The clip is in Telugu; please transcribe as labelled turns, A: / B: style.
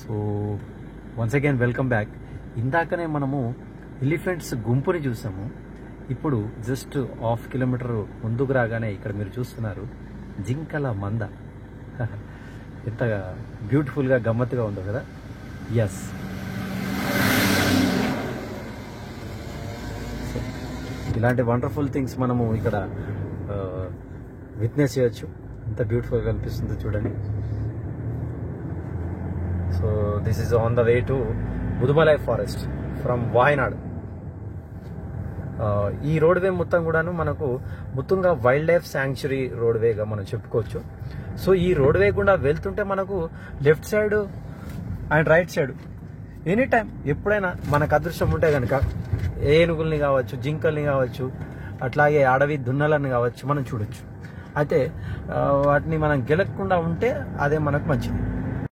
A: So once again welcome back. ఇందాకనే మనము ఎలిఫెంట్స్ గుంపుని చూసాము. ఇప్పుడు జస్ట్ 1/2 కిలోమీటర్ ముందుకు రాగానే ఇక్కడ మీరు చూస్తున్నారు జింకల మంద. ఎంత బ్యూటిఫుల్గా గమ్మత్తుగా ఉందో కదా. ఎస్, ఇలాంటి వండర్ఫుల్ థింగ్స్ మనము ఇక్కడ విట్నెస్ చేయొచ్చు. ఎంత బ్యూటిఫుల్గా అనిపిస్తుందో చూడండి. So this is on the way to Mudumalai forest from Wayanad. ఈ రోడ్వే మొత్తం కూడాను మనకు మొత్తంగా వైల్డ్ లైఫ్ శాంక్చురీ రోడ్వేగా మనం చెప్పుకోవచ్చు. సో ఈ రోడ్వే గుండా వెళ్తుంటే మనకు left side and right side any time ఎప్పుడైనా మనకు అదృష్టం ఉంటే కనుక ఏనుగుల్ని కావచ్చు, జింకల్ని కావచ్చు, అట్లాగే అడవి దున్నలను కావచ్చు మనం చూడొచ్చు. అయితే వాటిని మనం గెలక్కుండా ఉంటే అదే మనకు మంచిది.